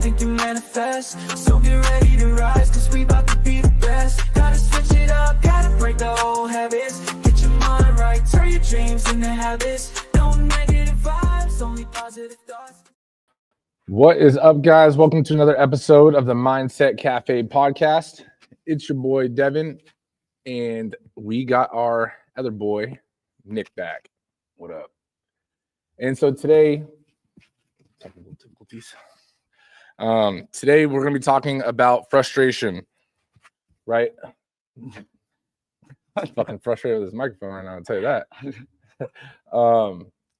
Think you manifest, so get ready to rise, cause we about to be the best. Gotta switch it up, gotta break the old habits. Get your mind right, turn your dreams into habits. No negative vibes, only positive thoughts. What is up, guys? Welcome to another episode of the Mindset Cafe podcast. It's your boy Devin, and we got our other boy Nick back. What up? And so today, technical difficulties. Today we're going to be talking about frustration, right? I'm fucking frustrated with this microphone right now, I'll tell you that.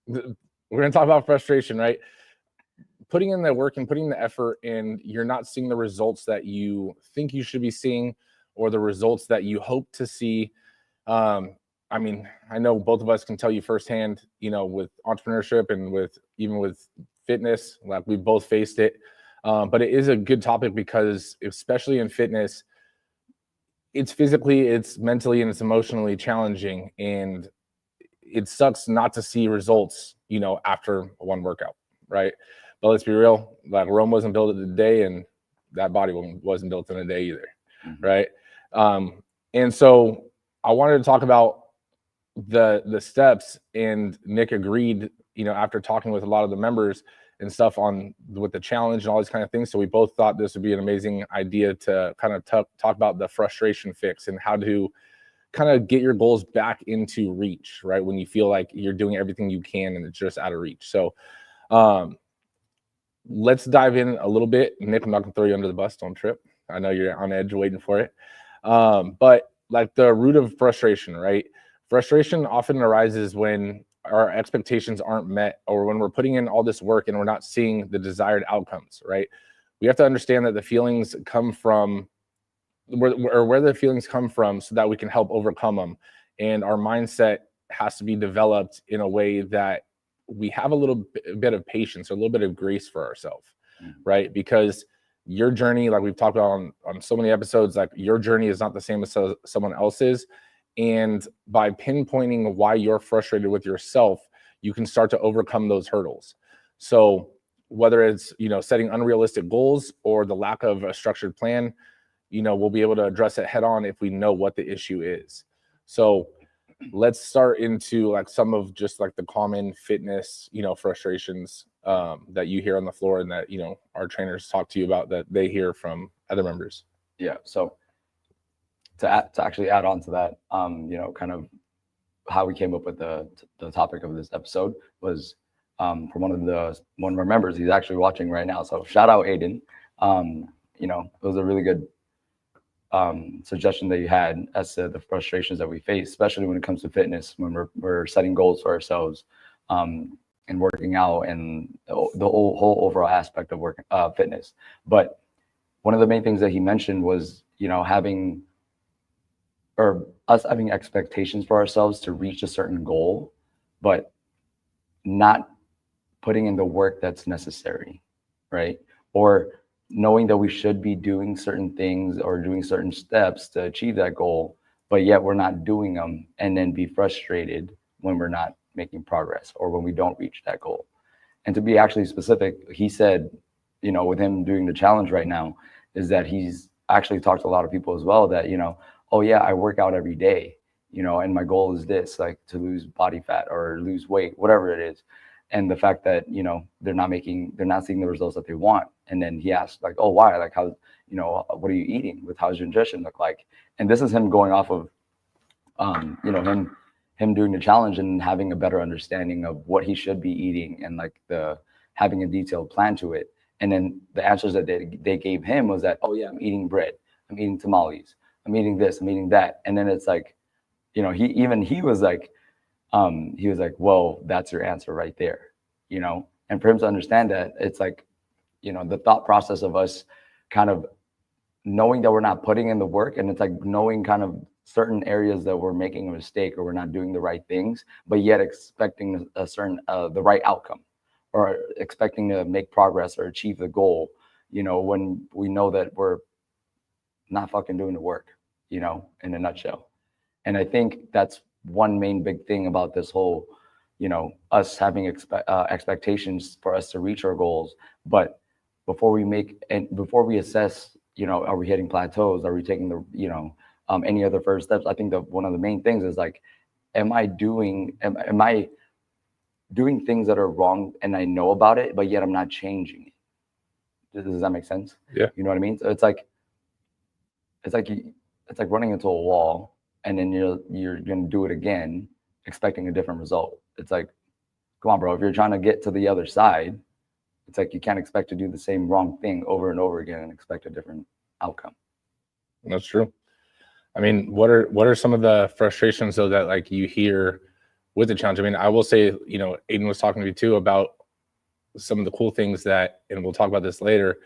We're going to talk about frustration, right? Putting in the work and putting the effort, and you're not seeing the results that you think you should be seeing or the results that you hope to see. I mean, I know both of us can tell you firsthand, you know, with entrepreneurship and with even with fitness, like we both faced it. But it is a good topic because especially in fitness, it's physically, it's mentally, and it's emotionally challenging. And it sucks not to see results, you know, after one workout, right? But let's be real, like Rome wasn't built in a day, and that body wasn't built in a day either, right? And so I wanted to talk about the steps, and Nick agreed, you know, after talking with a lot of the members and stuff on with the challenge and all these kind of things. So we both thought this would be an amazing idea to kind of talk about the frustration fix and how to kind of get your goals back into reach, right? When you feel like you're doing everything you can and it's just out of reach. So let's dive in a little bit. Nick, I'm not gonna throw you under the bus, don't trip. I know you're on edge waiting for it. But like the root of frustration, right? Frustration often arises when our expectations aren't met, or when we're putting in all this work and we're not seeing the desired outcomes, right? We have to understand that the feelings come from where the feelings come from so that we can help overcome them. And our mindset has to be developed in a way that we have a little bit of patience, or a little bit of grace for ourselves, right? Because your journey, like we've talked about on so many episodes, like your journey is not the same as someone else's. And by pinpointing why you're frustrated with yourself, you can start to overcome those hurdles. So whether it's, you know, setting unrealistic goals or the lack of a structured plan, you know, we'll be able to address it head on if we know what the issue is. So let's start into like some of just like the common fitness, you know, frustrations that you hear on the floor, and that, you know, our trainers talk to you about, that they hear from other members. Yeah. So to actually add on to that, you know, kind of how we came up with the topic of this episode was from one of our members. He's actually watching right now. So shout out Aiden. You know, it was a really good suggestion that you had as to the frustrations that we face, especially when it comes to fitness, when we're setting goals for ourselves, and working out, and the whole overall aspect of fitness. But one of the main things that he mentioned was, you know, us having expectations for ourselves to reach a certain goal, but not putting in the work that's necessary, right? Or knowing that we should be doing certain things or doing certain steps to achieve that goal, but yet we're not doing them, and then be frustrated when we're not making progress or when we don't reach that goal. And to be actually specific, he said, you know, with him doing the challenge right now, is that he's actually talked to a lot of people as well that, you know, oh yeah, I work out every day, you know, and my goal is this, like to lose body fat or lose weight, whatever it is. And the fact that, you know, they're not seeing the results that they want. And then he asked, like, oh, why? Like, how, you know, what are you eating? How's your nutrition look like? And this is him going off of, you know, him doing the challenge and having a better understanding of what he should be eating, and like having a detailed plan to it. And then the answers that they gave him was that, oh yeah, I'm eating bread, I'm eating tamales, I'm eating this, I'm eating that. And then it's like, you know, he was like, well, that's your answer right there, you know. And for him to understand that, it's like, you know, the thought process of us kind of knowing that we're not putting in the work, and it's like knowing kind of certain areas that we're making a mistake or we're not doing the right things, but yet expecting a certain the right outcome, or expecting to make progress or achieve the goal, you know, when we know that we're not fucking doing the work, you know, in a nutshell. And I think that's one main big thing about this whole, you know, us having expectations for us to reach our goals, but before we assess, are we hitting plateaus? Are we taking the, any other first steps? I think that one of the main things is like, am I doing things that are wrong and I know about it, but yet I'm not changing it? Does that make sense? Yeah. You know what I mean? So it's like running into a wall, and then you're gonna do it again, expecting a different result. It's like, come on, bro. If you're trying to get to the other side, it's like you can't expect to do the same wrong thing over and over again and expect a different outcome. That's true. I mean, what are some of the frustrations though that like you hear with the challenge? I mean, I will say, Aiden was talking to me too about some of the cool things that, and we'll talk about this later,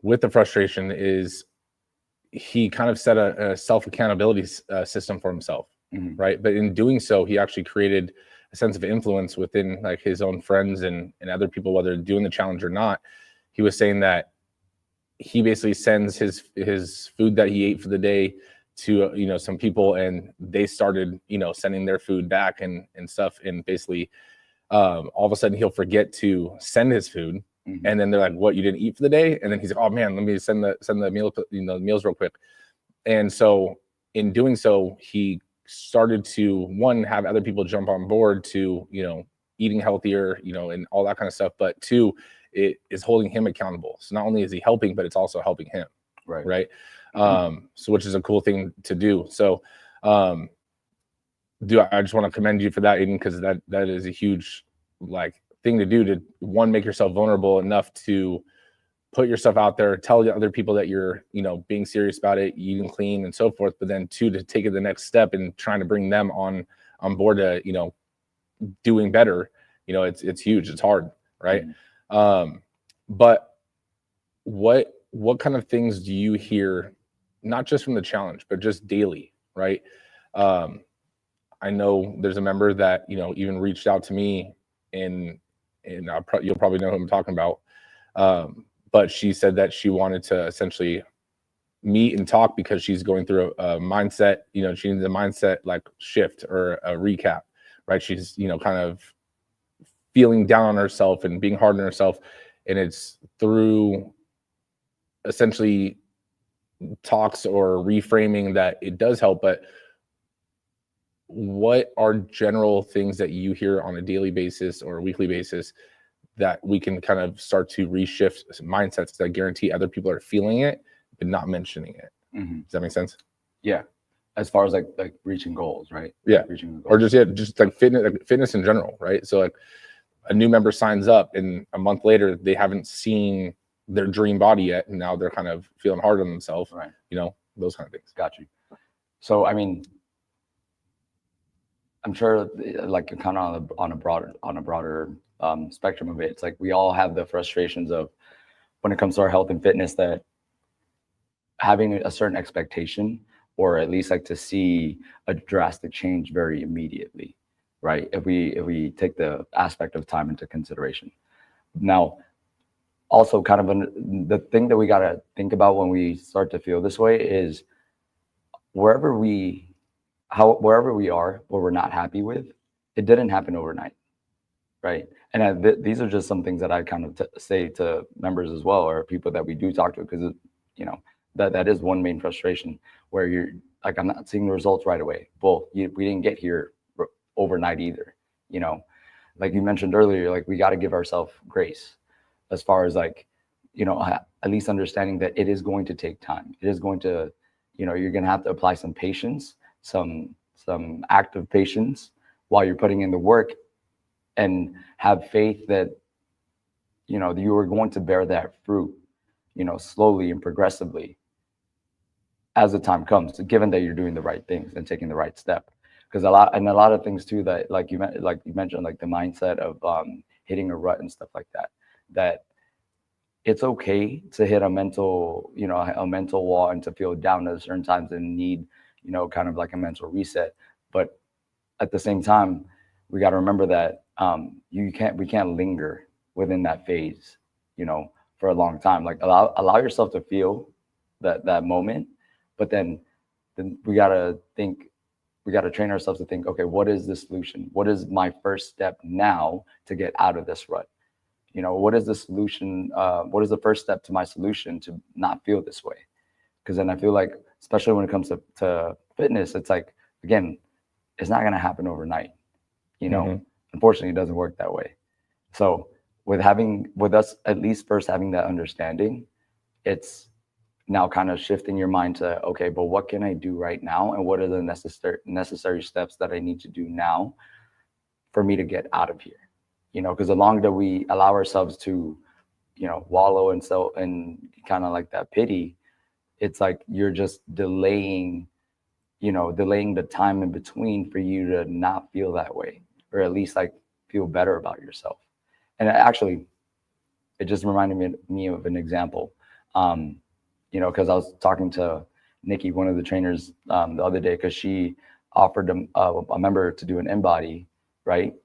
with the frustration is he kind of set a self-accountability system for himself, right? But in doing so, he actually created a sense of influence within like his own friends and other people, whether doing the challenge or not. He was saying that he basically sends his food that he ate for the day to some people, and they started sending their food back and stuff, and basically all of a sudden he'll forget to send his food, and then they're like, what, you didn't eat for the day? And then he's like, oh man, let me send the meal, meals real quick. And so in doing so, he started to have other people jump on board to eating healthier, and all that kind of stuff, but two, it is holding him accountable. So not only is he helping, but it's also helping him. Right. So which is a cool thing to do. So I just want to commend you for that, Aiden, because that is a huge thing to do, to make yourself vulnerable enough to put yourself out there, tell the other people that you're being serious about it, eating clean and so forth, but then two, to take it the next step and trying to bring them on board to doing better. It's huge, it's hard, right? But what kind of things do you hear, not just from the challenge, but just daily, right? I know there's a member that even reached out to me, and you'll probably know who I'm talking about. But she said that she wanted to essentially meet and talk because she's going through a mindset. She needs a mindset shift or a recap, right? She's kind of feeling down on herself and being hard on herself, and it's through essentially talks or reframing that it does help. But what are general things that you hear on a daily basis or a weekly basis that we can kind of start to reshift mindsets that guarantee other people are feeling it but not mentioning it? Does that make sense? Yeah. As far as like reaching goals, right? Yeah. Reaching goals. Or just like fitness in general, right? So like a new member signs up, and a month later they haven't seen their dream body yet, and now they're kind of feeling hard on themselves, right? Those kind of things. Got you. So I mean, I'm sure like kind of on a broader spectrum of it, it's like we all have the frustrations of, when it comes to our health and fitness, that having a certain expectation, or at least like to see a drastic change very immediately, right? If we take the aspect of time into consideration. Now, also kind of the thing that we got to think about when we start to feel this way is wherever we are, where we're not happy with, it didn't happen overnight, right? And these are just some things that I kind of say to members as well, or people that we do talk to, because that is one main frustration, where you're like, I'm not seeing the results right away. Well, we didn't get here overnight either. Like you mentioned earlier, like we got to give ourselves grace, as far as like, at least understanding that it is going to take time. It is going to, you're going to have to apply some patience, some active patience while you're putting in the work, and have faith that, you are going to bear that fruit, slowly and progressively as the time comes, given that you're doing the right things and taking the right step. Because a lot of things too, that like you mentioned, like the mindset of hitting a rut and stuff like that, that it's okay to hit a mental wall and to feel down at certain times and need, kind of like a mental reset. But at the same time, we got to remember that we can't linger within that phase, for a long time. Like allow yourself to feel that moment, but then we got to train ourselves to think, okay, what is the solution? What is my first step now to get out of this rut? You know, what is the solution? What is the first step to my solution to not feel this way? Because then I feel like, especially when it comes to fitness, it's like, again, it's not going to happen overnight. You know, unfortunately, it doesn't work that way. So with us at least first having that understanding, it's now kind of shifting your mind to, okay, but what can I do right now? And what are the necessary steps that I need to do now for me to get out of here? You know, because the longer that we allow ourselves to, you know, wallow and kind of like that pity, it's like you're just delaying the time in between for you to not feel that way, or at least like feel better about yourself. And it just reminded me of an example. You know, because I was talking to Nikki, one of the trainers, the other day, because she offered a member to do an InBody, right?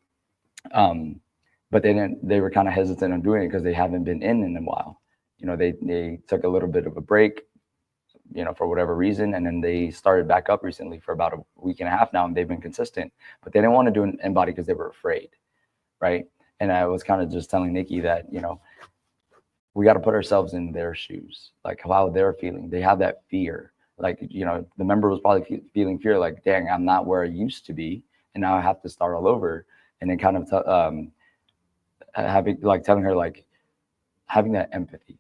But they were kind of hesitant on doing it because they haven't been in a while. You know, they took a little bit of a break, you know, for whatever reason, and then they started back up recently for about a week and a half now, and they've been consistent. But they didn't want to do an InBody because they were afraid, right? And I was kind of just telling Nikki that, you know, we got to put ourselves in their shoes, like how they're feeling. They have that fear. Like, you know, the member was probably feeling fear, like, dang, I'm not where I used to be, and now I have to start all over. And then kind of telling her, like, having that empathy,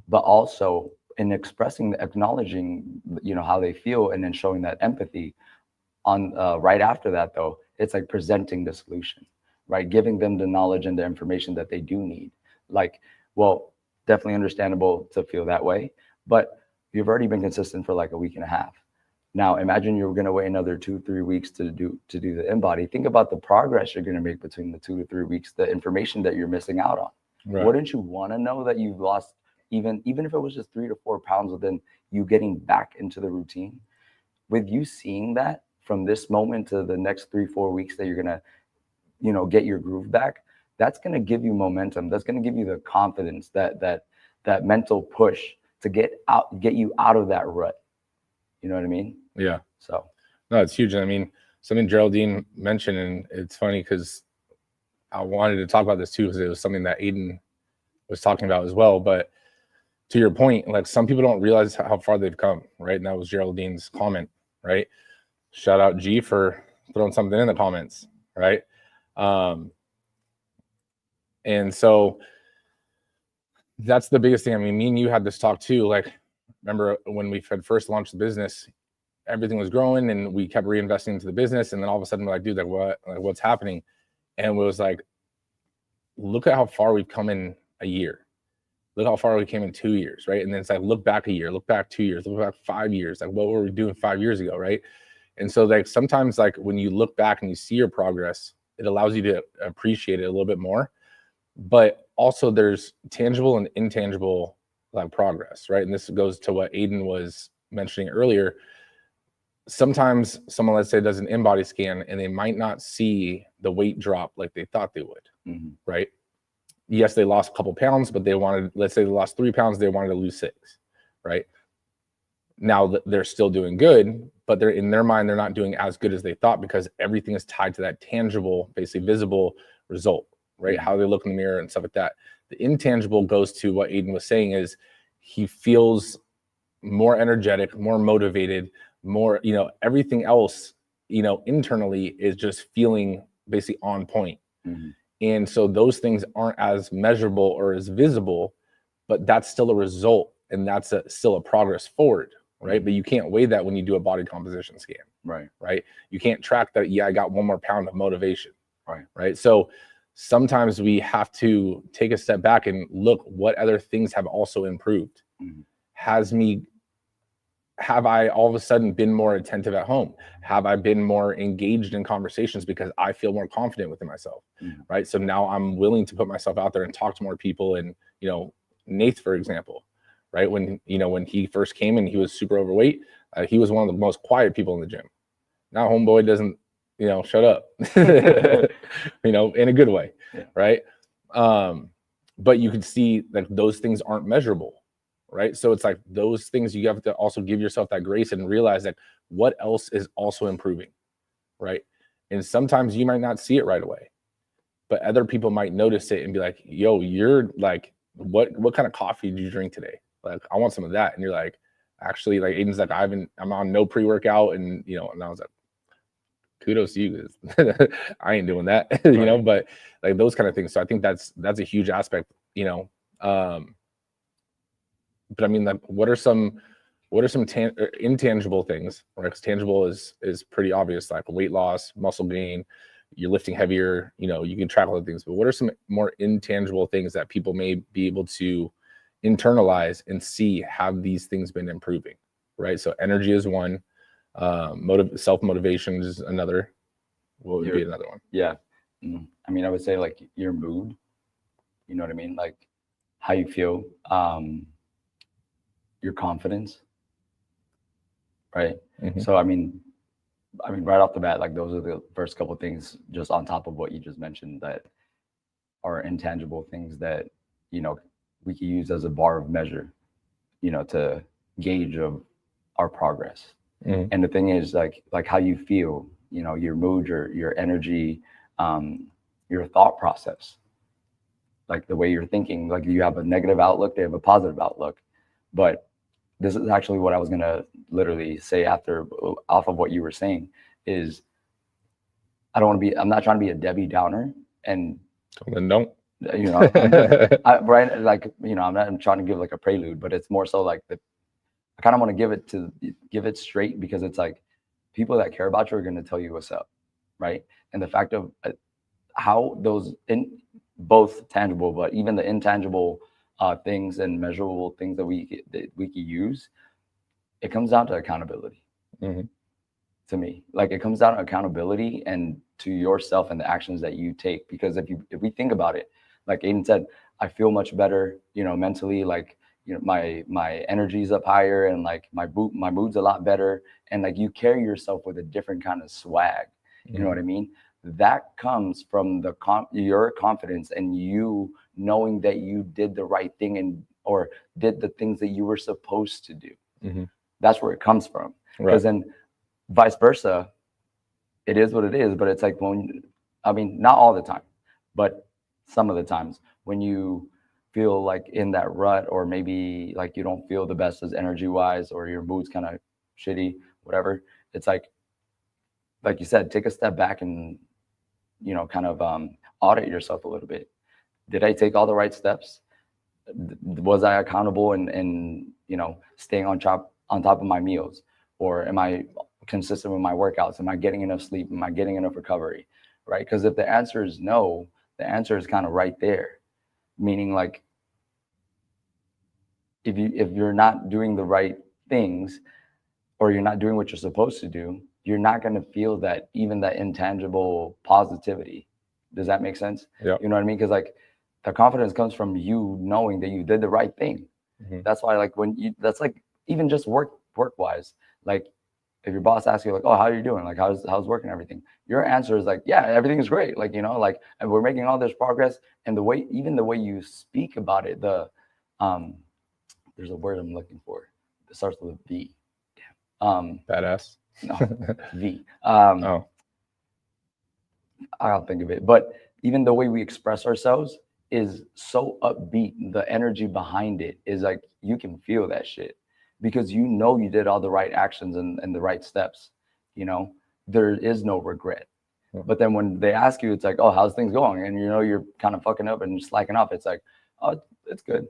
but also in acknowledging, you know, how they feel, and then showing that empathy. On right after that, though, it's like presenting the solution, right? Giving them the knowledge and the information that they do need. Like, well, definitely understandable to feel that way, but you've already been consistent for like a week and a half. Now, imagine you're going to wait another 2-3 weeks to do the InBody. Think about the progress you're going to make between the 2 to 3 weeks, the information that you're missing out on. Right. Wouldn't you want to know that you've lost, even if it was just 3 to 4 pounds, within you getting back into the routine? With you seeing that from this moment to the next 3-4 weeks that you're going to, you know, get your groove back, that's going to give you momentum. That's going to give you the confidence, that mental push to get you out of that rut. You know what I mean? Yeah. So no, it's huge. I mean, something Geraldine mentioned, and it's funny because I wanted to talk about this too, because it was something that Aiden was talking about as well. But to your point, like, some people don't realize how far they've come, right? And that was Geraldine's comment, right? Shout out G for throwing something in the comments, right? And so that's the biggest thing. I mean, me and you had this talk too. Like, remember when we had first launched the business, everything was growing and we kept reinvesting into the business. And then all of a sudden we're like, dude, what's happening? And it was like, look at how far we've come in a year. Look how far we came in 2 years, right? And then it's like, look back a year, look back 2 years, look back 5 years. Like, what were we doing 5 years ago, right? And so, like, sometimes, like, when you look back and you see your progress, it allows you to appreciate it a little bit more. But also there's tangible and intangible, like, progress, right? And this goes to what Aiden was mentioning earlier. Sometimes someone, let's say, does an InBody scan and they might not see the weight drop like they thought they would, right? Yes, they lost a couple pounds, but let's say they lost 3 pounds, they wanted to lose 6, right? Now they're still doing good, but they're, in their mind, they're not doing as good as they thought, because everything is tied to that tangible, basically visible result, right? How they look in the mirror and stuff like that. The intangible goes to what Aiden was saying, is he feels more energetic, more motivated, more, you know, everything else, you know, internally is just feeling basically on point. And so those things aren't as measurable or as visible, but that's still a result, and that's still a progress forward, right? But you can't weigh that when you do a body composition scan, right? You can't track that, yeah, I got 1 more pound of motivation, right? So sometimes we have to take a step back and look what other things have also improved. Have I all of a sudden been more attentive at home? Have I been more engaged in conversations because I feel more confident within myself, right? So now I'm willing to put myself out there and talk to more people. And, you know, Nate, for example, right? When he first came and he was super overweight, he was one of the most quiet people in the gym. Now homeboy doesn't, you know, shut up, you know, in a good way, right? But you can see that those things aren't measurable. Right. So it's like those things you have to also give yourself that grace and realize that what else is also improving. Right. And sometimes you might not see it right away, but other people might notice it and be like, yo, you're like, what kind of coffee did you drink today? Like, I want some of that. And you're like, actually, like Aiden's like, I'm on no pre-workout, and and I was like, kudos to you, 'cause I ain't doing that, Right. but like those kind of things. So I think that's a huge aspect, but I mean, like, what are some intangible things, right? Because tangible is pretty obvious, like weight loss, muscle gain, you're lifting heavier, you can track all the things. But what are some more intangible things that people may be able to internalize and see, have these things been improving, right? So energy is one, self-motivation is another. What would be another one? Yeah. I mean, I would say like your mood, you know what I mean? Like how you feel, your confidence, right? So I mean, right off the bat, like those are the first couple of things, just on top of what you just mentioned, that are intangible things that we can use as a bar of measure, to gauge of our progress. And the thing is, like how you feel, your mood, your energy, your thought process, like the way you're thinking. Like you have a negative outlook, they have a positive outlook. But this is actually what I was gonna literally say off of what you were saying, is I'm not trying to be a Debbie Downer, and then don't. Right, like I'm trying to give like a prelude, but it's more so like I kind of want to give it straight, because it's like people that care about you are going to tell you what's up, right? And the fact of how those both tangible, but even the intangible things and measurable things that we can use, it comes down to accountability. To me, like it comes down to accountability and to yourself and the actions that you take. Because if we think about it, like Aiden said, I feel much better, mentally, like my energy's up higher, and like my mood's a lot better, and like you carry yourself with a different kind of swag. You know what I mean? That comes from your confidence and you knowing that you did the right thing or did the things that you were supposed to do. That's where it comes from. Because then vice versa, it is what it is. But it's like not all the time, but some of the times when you feel like in that rut, or maybe like you don't feel the best as energy wise, or your mood's kind of shitty, whatever, it's like you said, take a step back and kind of audit yourself a little bit. Did I take all the right steps? Was I accountable and staying on top of my meals? Or am I consistent with my workouts? Am I getting enough sleep? Am I getting enough recovery? Right? Because if the answer is no, the answer is kind of right there. Meaning, like, if you're not doing the right things, or you're not doing what you're supposed to do, you're not going to feel that, even that intangible positivity. Does that make sense? Yeah. You know what I mean? Because like the confidence comes from you knowing that you did the right thing. That's why, like, that's like even just work wise, like if your boss asks you like, oh, how are you doing? Like, how's work and everything? Your answer is like, yeah, everything is great. Like, like, and we're making all this progress. And even the way you speak about it, there's a word I'm looking for. It starts with a V. Badass. No, V. Oh, I'll think of it. But even the way we express ourselves is so upbeat. The energy behind it is like, you can feel that shit, because you did all the right actions and the right steps. There is no regret. But then when they ask you, it's like, oh, how's things going? And you're kind of fucking up and slacking off. It's like, oh, it's good.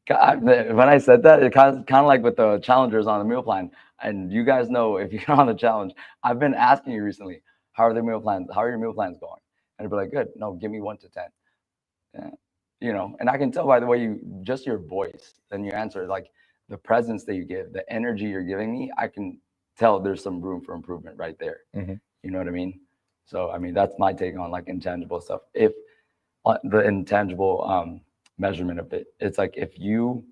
When I said that, it kind of like with the challengers on the meal plan. And you guys know, if you're on the challenge, I've been asking you recently, how are the meal plans? How are your meal plans going? And they'd be like, good. No, give me 1 to 10. And I can tell by the way just your voice and your answer, like the presence that you give, the energy you're giving me, I can tell there's some room for improvement right there. You know what I mean? So, I mean, that's my take on like intangible stuff. If the intangible measurement of it, it's like, if you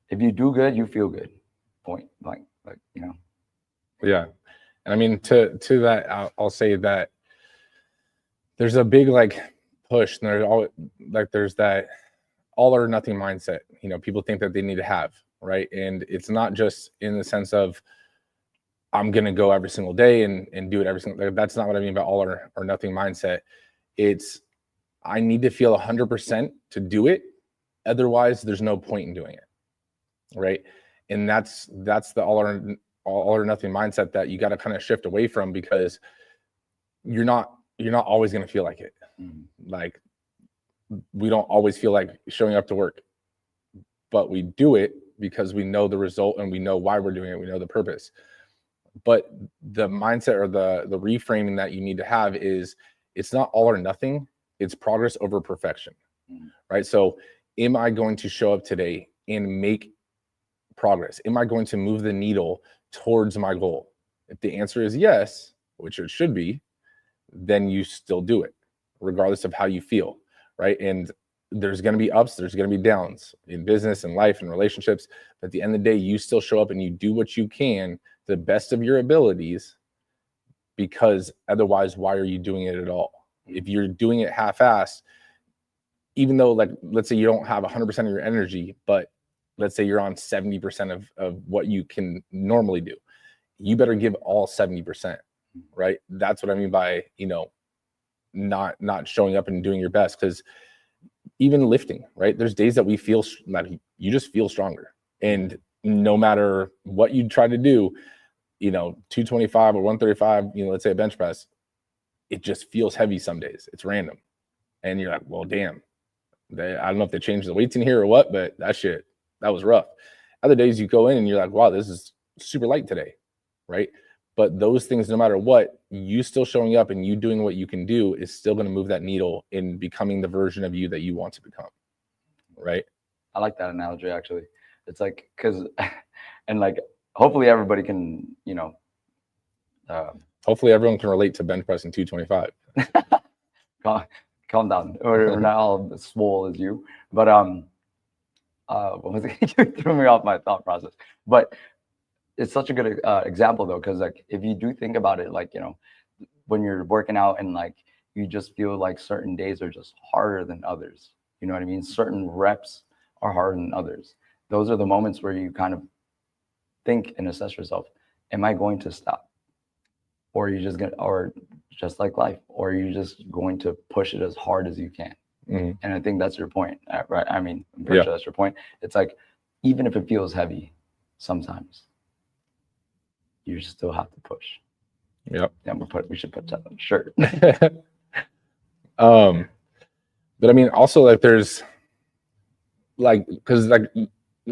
do good, you feel good. Point. Like. Yeah. And I mean, to that, I'll say that there's a big like push, and there's that all or nothing mindset, people think that they need to have, right? And it's not just in the sense of I'm going to go every single day and do it every single day. That's not what I mean by all or nothing mindset. It's, I need to feel 100% to do it. Otherwise, there's no point in doing it. Right. And that's the all or nothing mindset that you got to kind of shift away from, because you're not always going to feel like it. Like, we don't always feel like showing up to work, but we do it because we know the result and we know why we're doing it. We know the purpose. But the mindset or the reframing that you need to have is, it's not all or nothing. It's progress over perfection. Right. So am I going to show up today and make progress? Am I going to move the needle towards my goal? If the answer is yes, which it should be, then you still do it regardless of how you feel. Right. And there's going to be ups, there's going to be downs in business and life and relationships. But at the end of the day, you still show up and you do what you can to the best of your abilities, because otherwise, why are you doing it at all? If you're doing it half-assed, even though, like, let's say you don't have 100% of your energy, but let's say you're on 70% of what you can normally do, you better give all 70%, right? That's what I mean by, not showing up and doing your best. Because even lifting, right? There's days that we feel like you just feel stronger. And no matter what you try to do, 225 or 135, let's say a bench press, it just feels heavy some days. It's random. And you're like, well, damn. I don't know if they changed the weights in here or what, but that was rough. Other days you go in and you're like, wow, this is super light today, right? But those things, no matter what, you still showing up and you doing what you can do is still going to move that needle in becoming the version of you that you want to become, right? I like that analogy, actually. It's like, because, and like, hopefully everybody can, hopefully everyone can relate to bench pressing 225. Calm down. We're not all as swole as you. But what was it? You threw me off my thought process. But it's such a good example, though, because like, if you do think about it, like, when you're working out and like you just feel like certain days are just harder than others, you know what I mean? Certain reps are harder than others. Those are the moments where you kind of think and assess yourself. Am I going to stop? Or are you just gonna, or just like life, or are you just going to push it as hard as you can? And I think that's your point, right? I mean, I'm pretty sure that's your point. It's like, even if it feels heavy, sometimes you still have to push. Yep. Yeah, we should put that on a shirt. But I mean, also, like, there's like, because like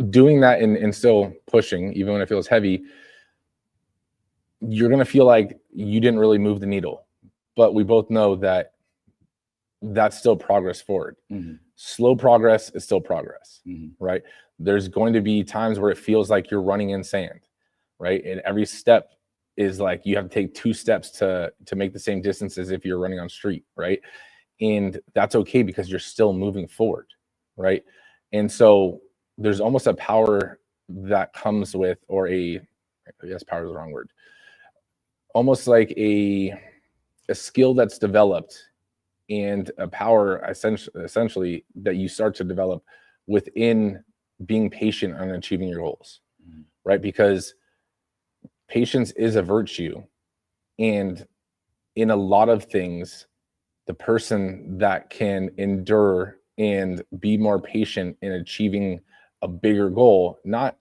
doing that and still pushing, even when it feels heavy, you're going to feel like you didn't really move the needle. But we both know that that's still progress forward. Slow progress is still progress, right? There's going to be times where it feels like you're running in sand, right? And every step is like you have to take 2 steps to make the same distance as if you're running on street, right? And that's okay, because you're still moving forward, right? And so there's almost a power that comes with, or I guess power is the wrong word, almost like a skill that's developed, and a power essentially that you start to develop within being patient on achieving your goals, right? Because patience is a virtue. And in a lot of things, the person that can endure and be more patient in achieving a bigger goal, not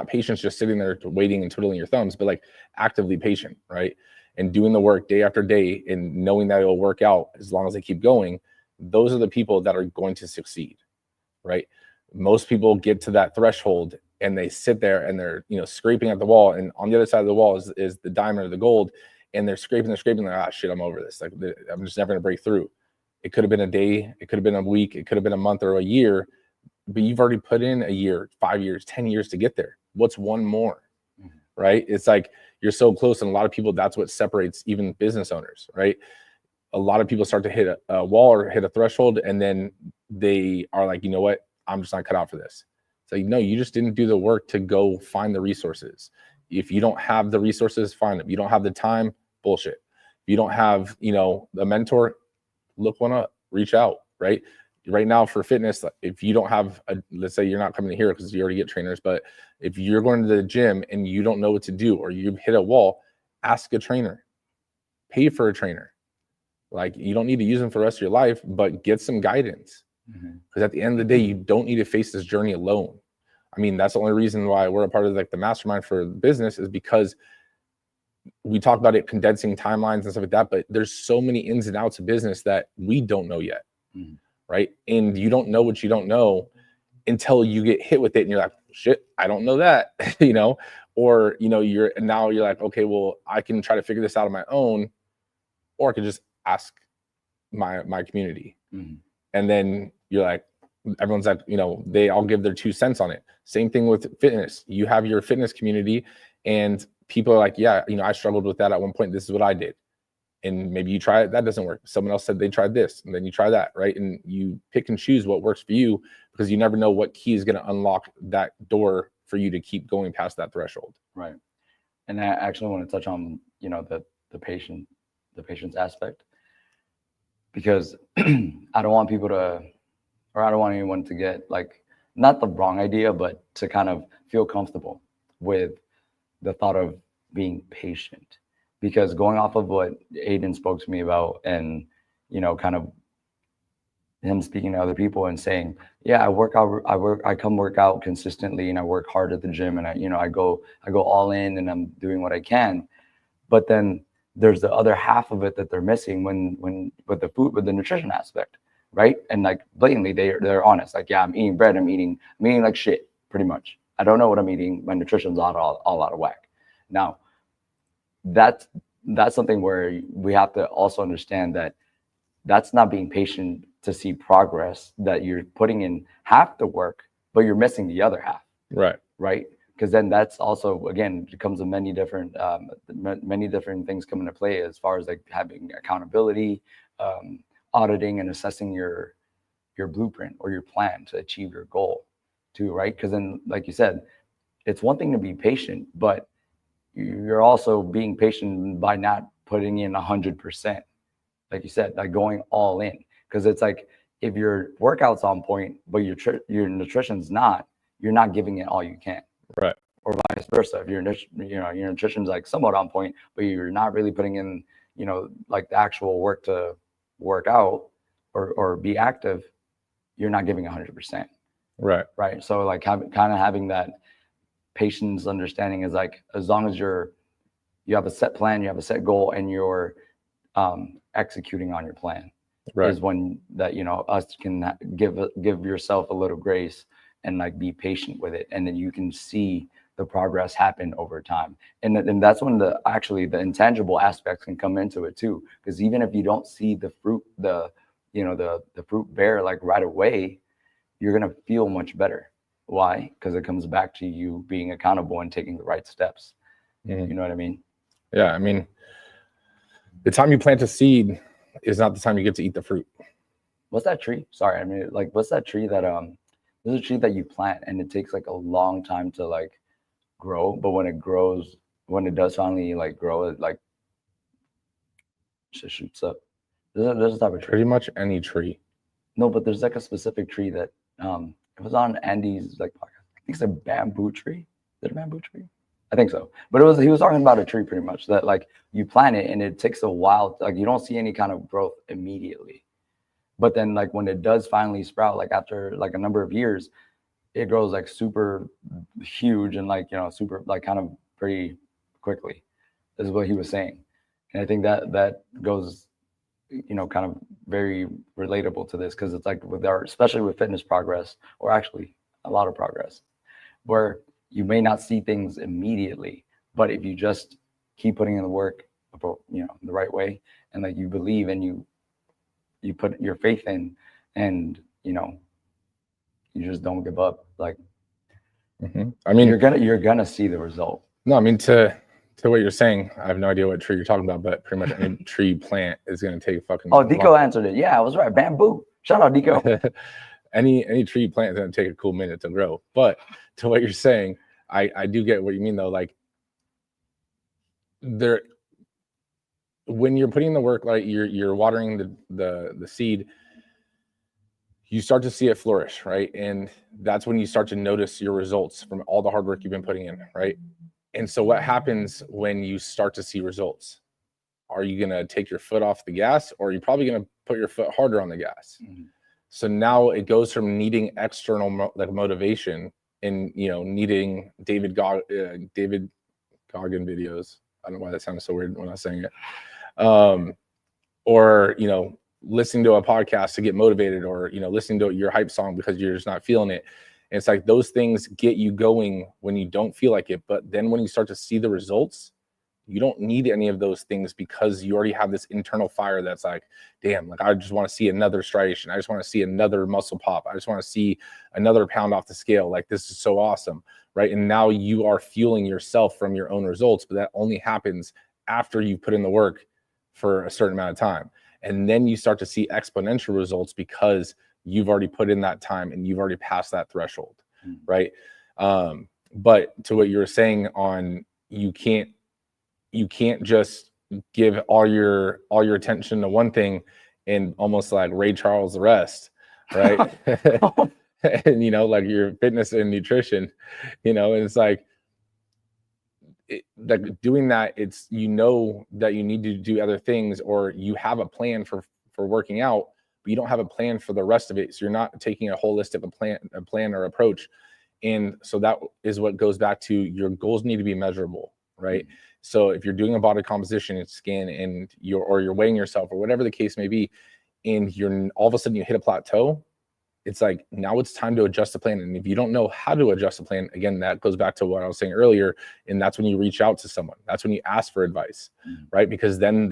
patience just sitting there waiting and twiddling your thumbs, but like actively patient, right? And doing the work day after day and knowing that it'll work out as long as they keep going. Those are the people that are going to succeed, right? Most people get to that threshold and they sit there and they're, scraping at the wall, and on the other side of the wall is the diamond or the gold, and they're scraping, like, shit, I'm over this. Like, I'm just never gonna break through. It could have been a day, it could have been a week, it could have been a month or a year, but you've already put in a year, 5 years, 10 years to get there. What's one more, right? It's like you're so close, and a lot of people, that's what separates even business owners, right? A lot of people start to hit a wall or hit a threshold, and then they are like, you know what? I'm just not cut out for this. It's like, no, you just didn't do the work to go find the resources. If you don't have the resources, find them. You don't have the time, bullshit. If you don't have, a mentor, look one up, reach out, right? Right now for fitness, if you don't have let's say you're not coming to here because you already get trainers, but if you're going to the gym and you don't know what to do, or you hit a wall, ask a trainer, pay for a trainer, Like, you don't need to use them for the rest of your life, but get some guidance. Because at the end of the day, you don't need to face this journey alone. I mean, that's the only reason why we're a part of like the mastermind for business, is because we talk about it condensing timelines and stuff like that, but there's so many ins and outs of business that we don't know yet. Right. And you don't know what you don't know until you get hit with it and you're like, shit, I don't know that, you know, or, you know, you're like, okay, well, I can try to figure this out on my own, or I could just ask my community. And then you're like, everyone's like, you know, they all give their 2 cents on it. Same thing with fitness. You have your fitness community and people are like, yeah, you know, I struggled with that at one point. This is what I did. And maybe you try it, that doesn't work. Someone else said they tried this, and then you try that, right? And you pick and choose what works for you, because you never know what key is going to unlock that door for you to keep going past that threshold. Right. And I actually want to touch on, you know, the patient's aspect, because I don't want people to, or I don't want anyone to get like, not the wrong idea, but to kind of feel comfortable with the thought of being patient. Because going off of what Aiden spoke to me about, and, you know, kind of him speaking to other people and saying, yeah, I come work out consistently, and I work hard at the gym, and I go all in, and I'm doing what I can. But then there's the other half of it that they're missing when with the nutrition aspect, right? And like blatantly, they're honest. Like, yeah, I'm eating bread, I'm eating like shit, pretty much. I don't know what I'm eating. My nutrition's all out of whack. Now, that's something where we have to also understand that that's not being patient to see progress, that you're putting in half the work, but you're missing the other half. Right. Because then that's also, again, it comes with many different things come into play, as far as like having accountability, auditing and assessing your blueprint or your plan to achieve your goal too, right? Because then, like you said, it's one thing to be patient, but you're also being patient by not putting in 100%, like you said, like going all in. Because it's like, if your workout's on point, but your nutrition's not, you're not giving it all you can. Right. Or vice versa. If your nutrition's like somewhat on point, but you're not really putting in, you know, like the actual work to work out or be active, you're not giving 100%. Right. So like having that patience understanding is like, as long as you have a set plan, you have a set goal, and you're executing on your plan, is when that, you know, us can give yourself a little grace and like be patient with it, and then you can see the progress happen over time. And that's when the intangible aspects can come into it too, because even if you don't see the fruit, the fruit bear like right away, you're gonna feel much better. Why? Because it comes back to you being accountable and taking the right steps. You know what I mean? Yeah, I mean, the time you plant a seed is not the time you get to eat the fruit. What's that tree? Sorry, I mean, like, what's that tree that there's a tree that you plant and it takes like a long time to like grow, but when it does finally like grow, it like just shoots up. There's a type of tree. Pretty much any tree. No, but there's like a specific tree that it was on Andy's like podcast. I think it's a bamboo tree. Is it a bamboo tree? I think so. But he was talking about a tree pretty much that like you plant it and it takes a while. Like you don't see any kind of growth immediately. But then like when it does finally sprout, like after like a number of years, it grows like super huge and like, you know, super like kind of pretty quickly, is what he was saying. And I think that goes, you know, kind of very relatable to this, because it's like especially with fitness progress, or actually a lot of progress, where you may not see things immediately, but if you just keep putting in the work, you know, the right way, and like you believe and you put your faith in, and you know, you just don't give up. Like, I mean, you're gonna see the result. No, I mean, to what you're saying, I have no idea what tree you're talking about, but pretty much any tree plant is going to take fucking. Oh, Deco answered it. Yeah, I was right. Bamboo. Shout out, Deco. any tree plant is going to take a cool minute to grow. But to what you're saying, I do get what you mean though. Like when you're putting the work, like you're watering the seed, you start to see it flourish, right? And that's when you start to notice your results from all the hard work you've been putting in, right? And so what happens when you start to see results? are you going to take your foot off the gas, or are you probably going to put your foot harder on the gas? Mm-hmm. So now it goes from needing external motivation and, you know, needing David Goggin videos. I don't know why that sounded so weird when I was saying it. Or, you know, listening to a podcast to get motivated, or, you know, listening to your hype song because you're just not feeling it. And it's like those things get you going when you don't feel like it. But then when you start to see the results, you don't need any of those things because you already have this internal fire that's like, damn, like I just want to see another striation. I just want to see another muscle pop. I just want to see another pound off the scale. Like, this is so awesome, right? And now you are fueling yourself from your own results, but that only happens after you put in the work for a certain amount of time. And then you start to see exponential results because you've already put in that time and you've already passed that threshold, right? But to what you were saying on, you can't just give all your attention to one thing and almost like Ray Charles the rest, right? And, you know, like your fitness and nutrition, you know, and it's like doing that, it's, you know, that you need to do other things, or you have a plan for working out, but you don't have a plan for the rest of it. So you're not taking a holistic plan or approach. And so that is what goes back to, your goals need to be measurable, right? Mm-hmm. So if you're doing a body composition scan and you're weighing yourself or whatever the case may be, and you're all of a sudden you hit a plateau, it's like, now it's time to adjust the plan. And if you don't know how to adjust the plan, again, that goes back to what I was saying earlier. And that's when you reach out to someone. That's when you ask for advice, right? Because then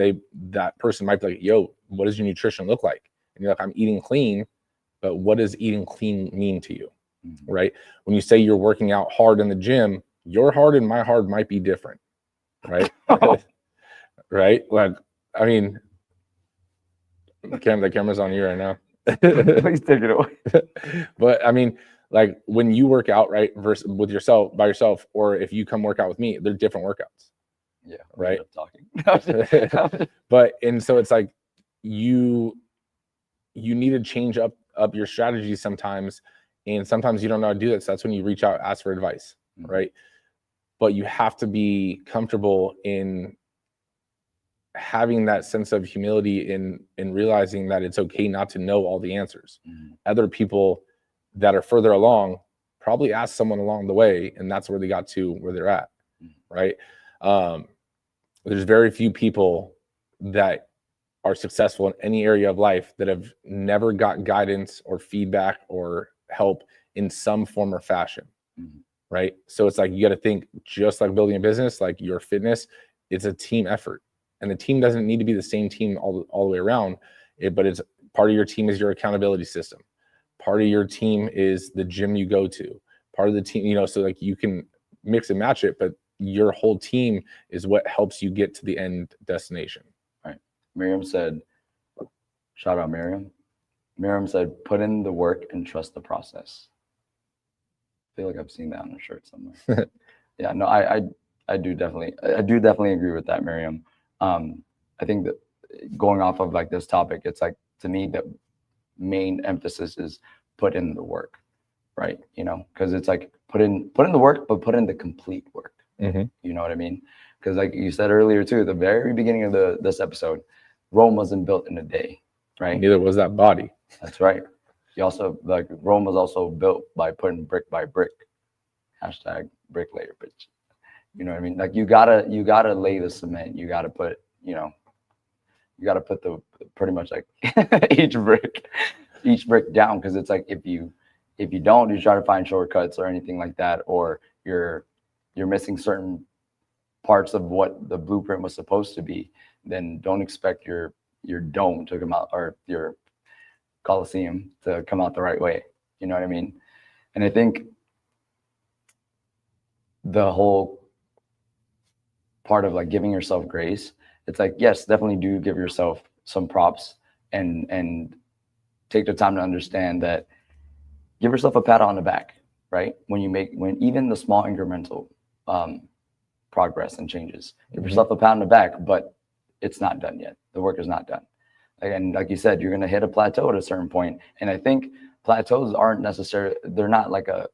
that person might be like, yo, what does your nutrition look like? And you're like, I'm eating clean, but what does eating clean mean to you, right? When you say you're working out hard in the gym, your hard and my hard might be different. Right. Right. Like, I mean, the camera's on you right now. Please take it away. But I mean, like, when you work out, right, versus with yourself, by yourself, or if you come work out with me, they're different workouts. Yeah. Right. Talking. But, and so it's like, you need to change up your strategy sometimes. And sometimes you don't know how to do that. So that's when you reach out, ask for advice. Right. But you have to be comfortable in having that sense of humility in realizing that it's okay not to know all the answers. Other people that are further along probably asked someone along the way, and that's where they got to where they're at, right? There's very few people that are successful in any area of life that have never got guidance or feedback or help in some form or fashion. Right. So it's like, you got to think, just like building a business, like your fitness, it's a team effort, and the team doesn't need to be the same team all the way around it, but it's part of your team is your accountability system. Part of your team is the gym you go to. Part of the team, you know, so like you can mix and match it, but your whole team is what helps you get to the end destination. Right. Miriam said, shout out Miriam. Miriam said, put in the work and trust the process. I feel like I've seen that on a shirt somewhere. Yeah, no, I do definitely agree with that, Miriam. I think that going off of like this topic, it's like, to me, the main emphasis is put in the work, right? You know, because it's like put in the work, but put in the complete work. You know what I mean? Because like you said earlier too, the very beginning of this episode, Rome wasn't built in a day, right? Neither was that body. That's right. You also, like, Rome was also built by putting brick by brick. Hashtag bricklayer, bitch. You know what I mean? Like, you gotta lay the cement. You gotta put, you know, you gotta put the pretty much like each brick down, because it's like, if you don't, you try to find shortcuts or anything like that, or you're missing certain parts of what the blueprint was supposed to be, then don't expect your dome to come out, or your Coliseum to come out the right way. You know what I mean? And I think the whole part of like giving yourself grace, it's like, yes, definitely do give yourself some props, and take the time to understand that, give yourself a pat on the back, right? When even the small incremental progress and changes, give yourself a pat on the back, but it's not done yet. The work is not done. And like you said, you're going to hit a plateau at a certain point. And I think plateaus aren't necessarily, they're not like a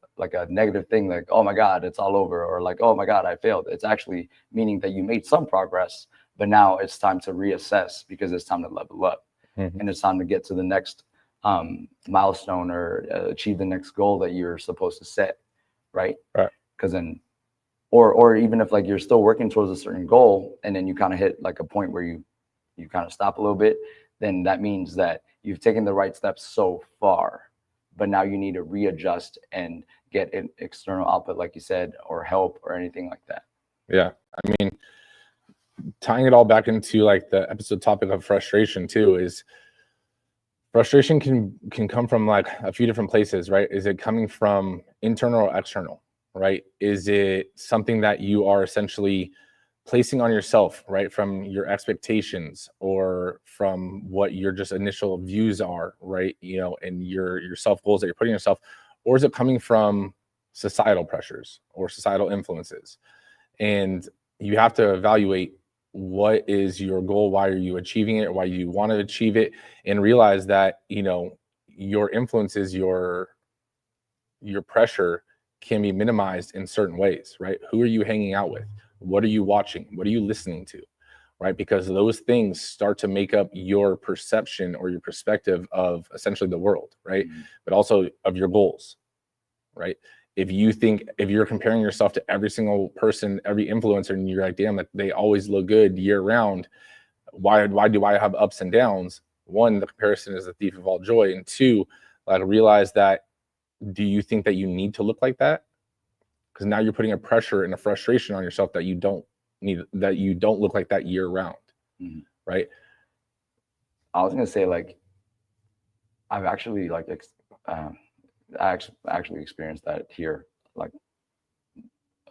negative thing, like, oh my God, it's all over, or like, oh my God, I failed. It's actually meaning that you made some progress, but now it's time to reassess because it's time to level up, Mhm. and it's time to get to the next milestone or achieve the next goal that you're supposed to set, right? Right. Because then, or even if like you're still working towards a certain goal, and then you kind of hit like a point where you kind of stop a little bit, then that means that you've taken the right steps so far, but now you need to readjust and get an external output, like you said, or help or anything like that. Yeah. I mean, tying it all back into like the episode topic of frustration too, is frustration can come from like a few different places, right? Is it coming from internal or external, right? Is it something that you are essentially placing on yourself, right, from your expectations or from what your just initial views are, right, and your self goals that you're putting yourself, or is it coming from societal pressures or societal influences? And you have to evaluate what is your goal, why are you achieving it, why you want to achieve it, and realize that your influences, your pressure can be minimized in certain ways, right? Who are you hanging out with? What are you watching? What are you listening to? Right? Because those things start to make up your perception or your perspective of essentially the world, right? But also of your goals, right? If you're comparing yourself to every single person, every influencer, and you're like, damn, they always look good year round, why do I have ups and downs? One, the comparison is the thief of all joy. And two, like, realize that, do you think that you need to look like that? Because now you're putting a pressure and a frustration on yourself that you don't look like that year round. Mm-hmm. Right? I was gonna say, like, I've actually I actually experienced that here, like,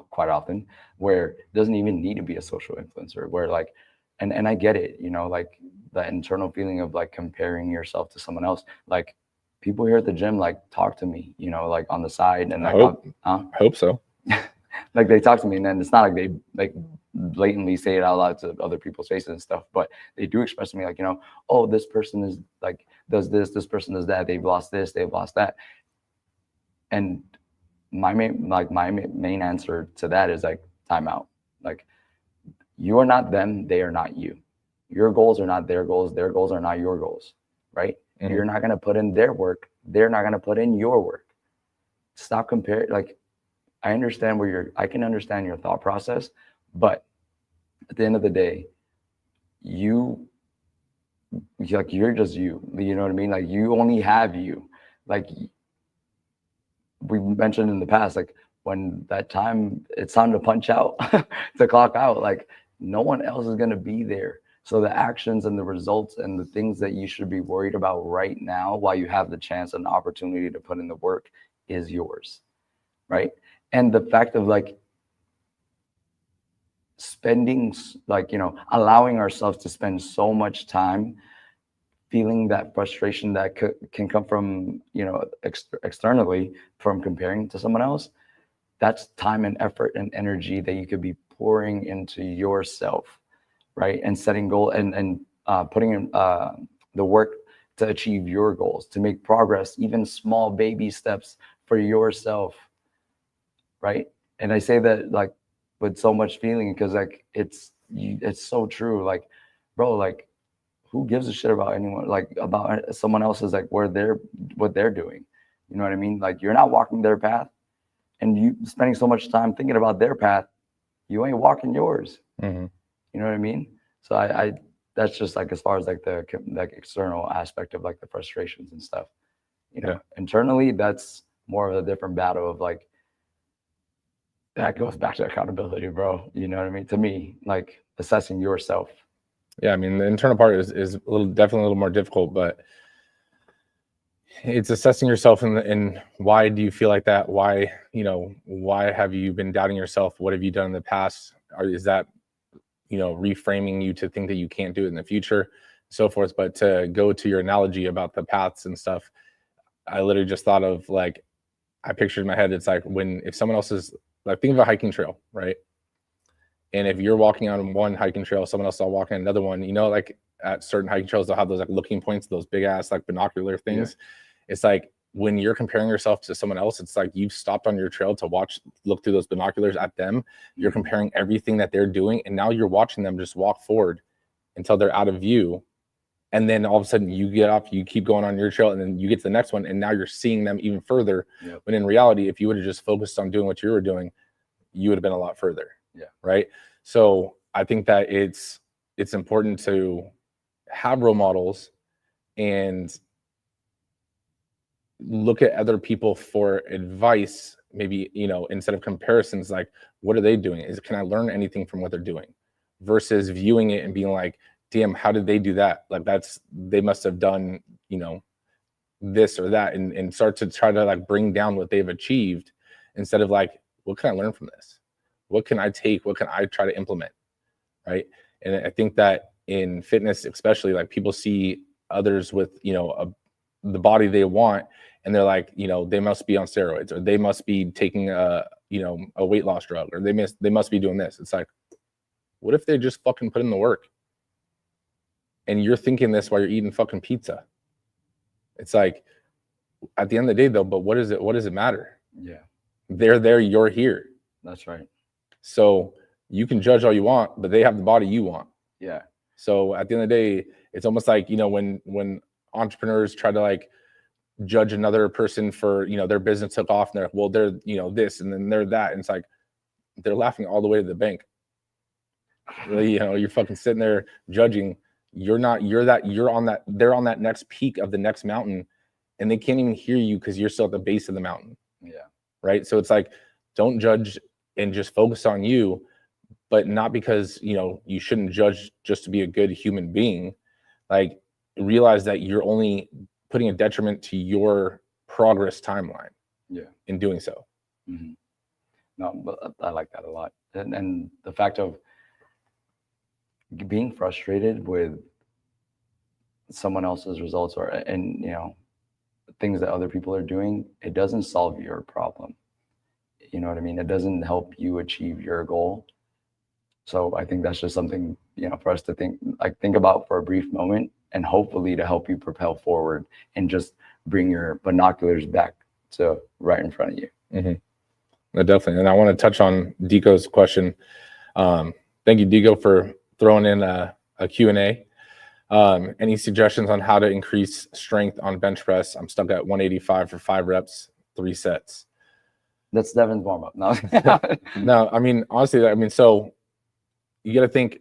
quite often, where it doesn't even need to be a social influencer, where like, and I get it, like that internal feeling of like comparing yourself to someone else. Like, people here at the gym like talk to me, like on the side, and I like, hope so. like, they talk to me, and then it's not like they like blatantly say it out loud to other people's faces and stuff, but they do express to me like, oh, this person is like does this person does that, they've lost this, they've lost that. And my main answer to that is like, time out. Like, you are not them, they are not you. Your goals are not their goals are not your goals, right? Mm-hmm. You're not going to put in their work, they're not going to put in your work. Stop comparing. Like, I can understand your thought process, but at the end of the day, you're just you. You know what I mean? Like, you only have you. Like, we mentioned in the past, like, when it's time to punch out, to clock out, like, no one else is going to be there. So the actions and the results and the things that you should be worried about right now, while you have the chance and the opportunity to put in the work, is yours, right? And the fact of like spending, like, allowing ourselves to spend so much time feeling that frustration that can come from, externally, from comparing to someone else, that's time and effort and energy that you could be pouring into yourself, right? And setting goal and putting in the work to achieve your goals, to make progress, even small baby steps for yourself, right? And I say that like with so much feeling, because like it's so true. Like, bro, like, who gives a shit about anyone, like about someone else's, like what they're doing? You know what I mean? Like, you're not walking their path, and you spending so much time thinking about their path, you ain't walking yours. Mm-hmm. You know what I mean? So I that's just like, as far as like the like external aspect of like the frustrations and stuff. Yeah. Internally, that's more of a different battle of like, that goes back to accountability, bro. You know what I mean? To me, like, assessing yourself. Yeah, I mean, the internal part is definitely a little more difficult, but it's assessing yourself and why do you feel like that? Why have you been doubting yourself? What have you done in the past? Or is that, reframing you to think that you can't do it in the future, so forth? But to go to your analogy about the paths and stuff, I literally just thought of, like, I pictured in my head, it's like if someone else is, like, think of a hiking trail, right? And if you're walking on one hiking trail, someone else is walking on another one, like at certain hiking trails, they'll have those like looking points, those big ass like binocular things. Yeah. It's like, when you're comparing yourself to someone else, it's like you've stopped on your trail to look through those binoculars at them. You're comparing everything that they're doing, and now you're watching them just walk forward until they're out of view. And then all of a sudden you get off, you keep going on your trail, and then you get to the next one, and now you're seeing them even further. Yep. When in reality, if you would have just focused on doing what you were doing, you would have been a lot further. Yeah. Right. So I think that it's important to have role models and look at other people for advice, maybe, instead of comparisons, like, what are they doing? Can I learn anything from what they're doing? Versus viewing it and being like, damn, how did they do that? Like, they must have done, this or that, and start to try to like bring down what they've achieved, instead of like, what can I learn from this? What can I take? What can I try to implement? Right. And I think that in fitness, especially, like, people see others with, the body they want, and they're like, they must be on steroids, or they must be taking a weight loss drug, or they must be doing this. It's like, what if they just fucking put in the work? And you're thinking this while you're eating fucking pizza. It's like, at the end of the day though, but what does it matter? Yeah. They're there, you're here. That's right. So you can judge all you want, but they have the body you want. Yeah. So at the end of the day, it's almost like, when entrepreneurs try to like judge another person for, their business took off, and they're like, well, they're, this, and then they're that. And it's like, they're laughing all the way to the bank. Really, you're fucking sitting there judging. They're on that next peak of the next mountain, and they can't even hear you because you're still at the base of the mountain. Yeah. Right. So it's like, don't judge and just focus on you, but not because, you shouldn't judge just to be a good human being. Like, realize that you're only putting a detriment to your progress timeline. Yeah. In doing so. Mm-hmm. No, but I like that a lot. And the fact of being frustrated with someone else's results, things that other people are doing, it doesn't solve your problem. You know what I mean? It doesn't help you achieve your goal. So I think that's just something, for us to think about for a brief moment, and hopefully to help you propel forward and just bring your binoculars back to right in front of you. Mm-hmm. No, definitely. And I want to touch on Deco's question. Thank you, Deco, for throwing in a Q&A. Any suggestions on how to increase strength on bench press? I'm stuck at 185 for 5 reps, 3 sets. That's Devin's warm up. No. No, I mean, honestly, so you got to think,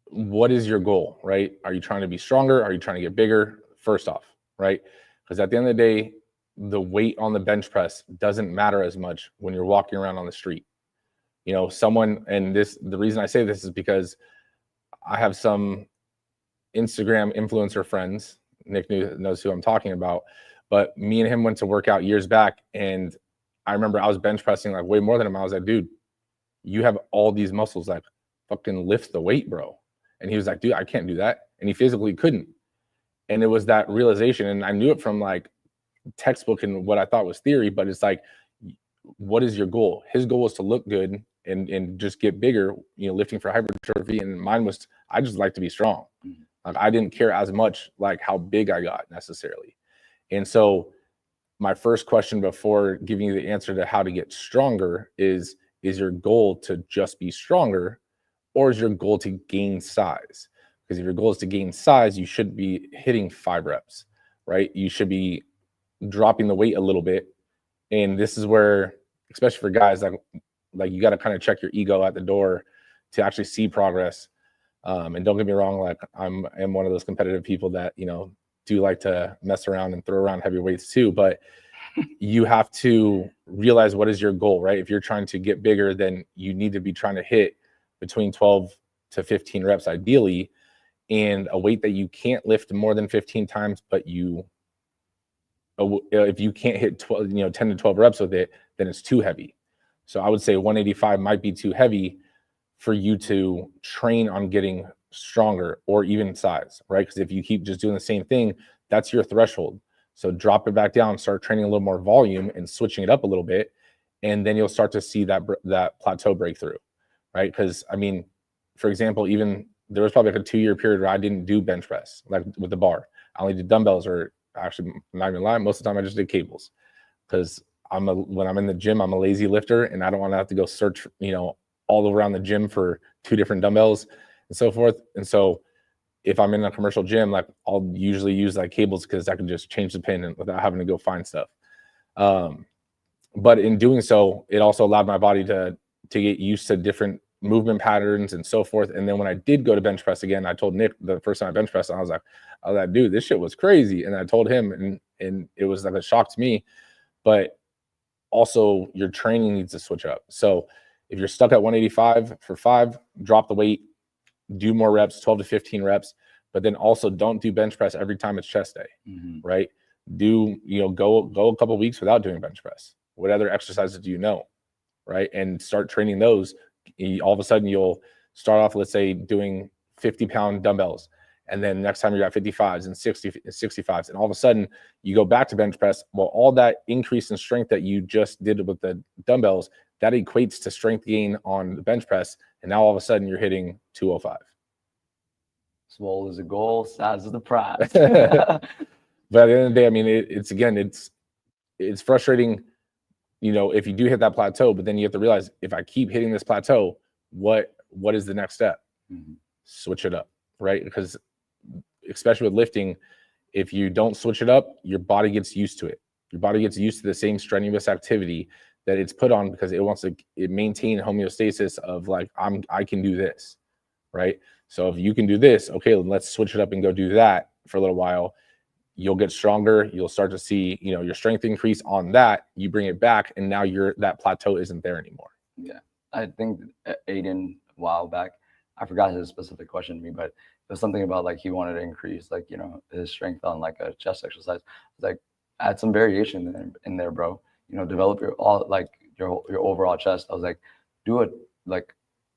what is your goal, right? Are you trying to be stronger? Are you trying to get bigger? First off, right? Because at the end of the day, the weight on the bench press doesn't matter as much when you're walking around on the street. The reason I say this is because I have some Instagram influencer friends. Nick knows who I'm talking about, but me and him went to work out years back, and I remember I was bench pressing like way more than him. I was like, dude, you have all these muscles, like, fucking lift the weight, bro. And he was like, dude, I can't do that. And he physically couldn't. And it was that realization. And I knew it from like textbook and what I thought was theory, but it's like, what is your goal? His goal was to look good and just get bigger, lifting for hypertrophy. And mine was, I just like to be strong. Mm-hmm. Like, I didn't care as much like how big I got necessarily. And so my first question before giving you the answer to how to get stronger is your goal to just be stronger, or is your goal to gain size? Because if your goal is to gain size, you should be hitting 5 reps, right? You should be dropping the weight a little bit. And this is where, especially for guys, like you got to kind of check your ego at the door to actually see progress. And don't get me wrong, like I am one of those competitive people that, do like to mess around and throw around heavy weights too, but you have to realize what is your goal, right? If you're trying to get bigger, then you need to be trying to hit between 12 to 15 reps ideally, and a weight that you can't lift more than 15 times, but if you can't hit 12, 10 to 12 reps with it, then it's too heavy. So I would say 185 might be too heavy for you to train on getting stronger or even size, right? Because if you keep just doing the same thing, that's your threshold. So drop it back down, start training a little more volume and switching it up a little bit, and then you'll start to see that plateau breakthrough, right? Because for example, even there was probably like a 2-year period where I didn't do bench press, like with the bar. I only did dumbbells, or actually, I'm not even lying, most of the time I just did cables, because when I'm in the gym, I'm a lazy lifter, and I don't want to have to go search, all around the gym for 2 different dumbbells and so forth. And so if I'm in a commercial gym, like I'll usually use like cables because I can just change the pin without having to go find stuff. But in doing so, it also allowed my body to get used to different movement patterns and so forth. And then when I did go to bench press again, I told Nick the first time I bench pressed, I was like, dude, this shit was crazy. And I told him, and it was like a shock to me. But also your training needs to switch up. So if you're stuck at 185 for 5, drop the weight, do more reps, 12 to 15 reps, but then also don't do bench press every time it's chest day, right? Go a couple weeks without doing bench press. What other exercises do you know, right? And start training those. All of a sudden you'll start off, let's say, doing 50-pound dumbbells. And then next time you're at 55s and 65s. And all of a sudden you go back to bench press. Well, all that increase in strength that you just did with the dumbbells, that equates to strength gain on the bench press. And now all of a sudden you're hitting 205. Swole is a goal, size is the prize. But at the end of the day, I mean, it's frustrating, if you do hit that plateau, but then you have to realize, if I keep hitting this plateau, what is the next step? Switch it up, right? Because especially with lifting, if you don't switch it up, your body gets used to it. Your body gets used to the same strenuous activity that it's put on, because it wants to maintain homeostasis of like, I can do this, right? So if you can do this, okay, let's switch it up and go do that for a little while. You'll get stronger. You'll start to see, your strength increase on that. You bring it back, and now that plateau isn't there anymore. Yeah, I think Aiden, a while back, I forgot his specific question to me, but it was something about like he wanted to increase like his strength on like a chest exercise. It's like, add some variation in there, bro. Develop your overall chest. I was like, do it like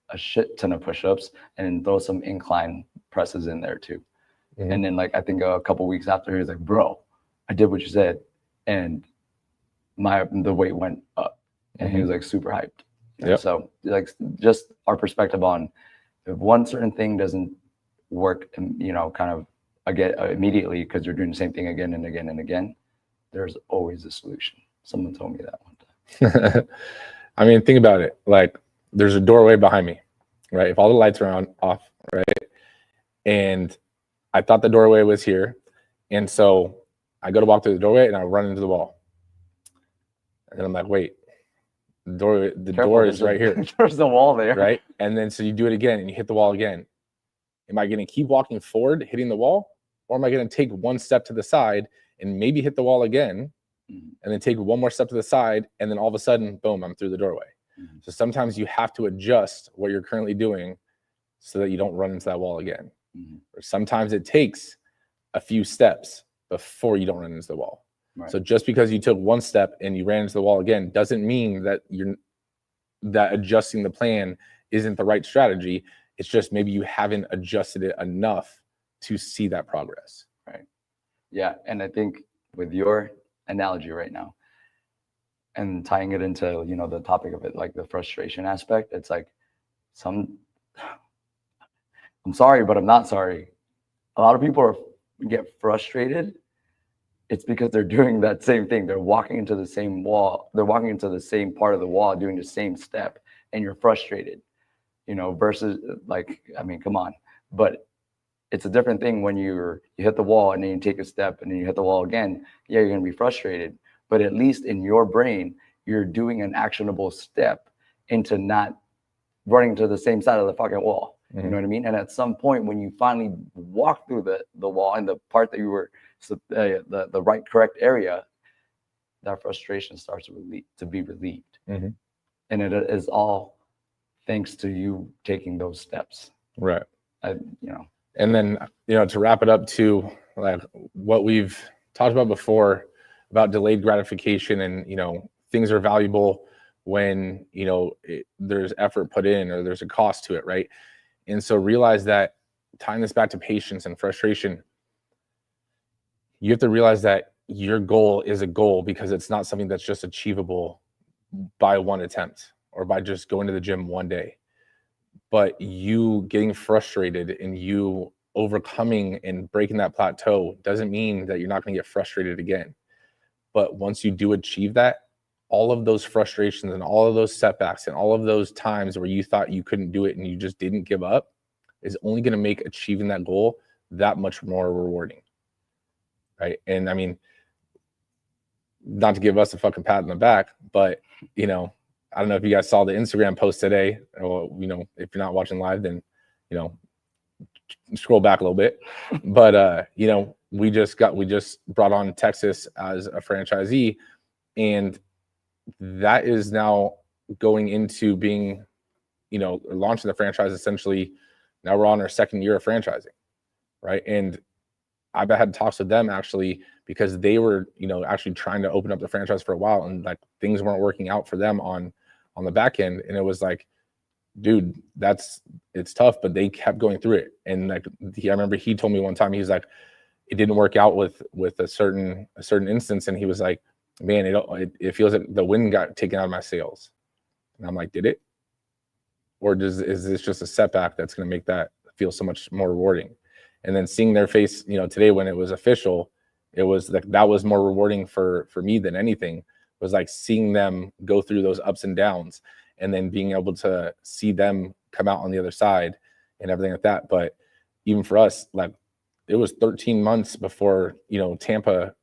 a shit ton of push-ups and then throw some incline presses in there too. And then like I think a couple weeks after, he was like, bro, I did what you said, and the weight went up, and he was like super hyped. So like just our perspective on, if one certain thing doesn't work, kind of again immediately because you're doing the same thing again and again and again, there's always a solution. Someone told me that one time. I mean, think about it. Like, there's a doorway behind me, right? If all the lights are off, right? And I thought the doorway was here. And so I go to walk through the doorway and I run into the wall. And then I'm like, wait, the door is right here. There's the wall there. Right? And then so you do it again and you hit the wall again. Am I going to keep walking forward, hitting the wall? Or am I going to take one step to the side and maybe hit the wall again, and then take one more step to the side, and then all of a sudden, boom, I'm through the doorway. So sometimes you have to adjust what you're currently doing so that you don't run into that wall again. Or sometimes it takes a few steps before you don't run into the wall. So just because you took one step and you ran into the wall again doesn't mean that that adjusting the plan isn't the right strategy. It's just maybe you haven't adjusted it enough to see that progress. Right. Yeah. And I think with your analogy right now, and tying it into, the topic of it, like the frustration aspect, it's like I'm sorry, but I'm not sorry. A lot of people get frustrated. It's because they're doing that same thing. They're walking into the same wall. They're walking into the same part of the wall, doing the same step, and you're frustrated, versus like, I mean, come on. But it's a different thing when you hit the wall and then you take a step and then you hit the wall again. Yeah, you're going to be frustrated. But at least in your brain, you're doing an actionable step into not running to the same side of the fucking wall. You know what I mean? And at some point, when you finally walk through the wall and the part that you were the right correct area, that frustration starts to be relieved. And it is all thanks to you taking those steps. Right. And then, to wrap it up to like what we've talked about before about delayed gratification, and, things are valuable when, there's effort put in or there's a cost to it. Right. And so realize that, tying this back to patience and frustration, you have to realize that your goal is a goal because it's not something that's just achievable by one attempt or by just going to the gym one day. But you getting frustrated and you overcoming and breaking that plateau doesn't mean that you're not going to get frustrated again. But once you do achieve that, all of those frustrations and all of those setbacks and all of those times where you thought you couldn't do it and you just didn't give up is only going to make achieving that goal that much more rewarding. Right. And I mean, not to give us a fucking pat on the back, but you know, I don't know if you guys saw the Instagram post today, or you know, if you're not watching live, then you know, scroll back a little bit. But you know, we just brought on Texas as a franchisee, and that is now going into being, you know, launching the franchise essentially. Now we're on our second year of franchising, right? And I've had talks with them actually because they were, you know, actually trying to open up the franchise for a while, and like things weren't working out for them on the back end. And it was like, dude, it's tough, but they kept going through it. And like, I remember he told me one time, he was like, it didn't work out with a certain instance. And he was like, man, it feels like the wind got taken out of my sails. And I'm like, did it? Or is this just a setback that's going to make that feel so much more rewarding? And then seeing their face, you know, today when it was official, it was like, that was more rewarding for me than anything. It was like seeing them go through those ups and downs and then being able to see them come out on the other side and everything like that. But even for us, like it was 13 months before, you know, Tampa,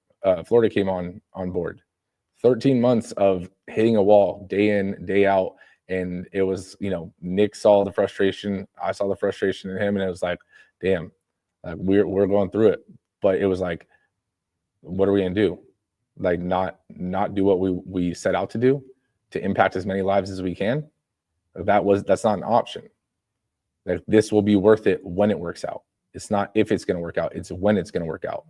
Florida came on board. 13 months of hitting a wall day in, day out. And it was, you know, Nick saw the frustration. I saw the frustration in him, and it was like, damn, like we're going through it. But it was like, what are we gonna do? Like not do what we set out to do to impact as many lives as we can? That's not an option. Like this will be worth it when it works out. It's not if it's gonna work out, it's when it's gonna work out.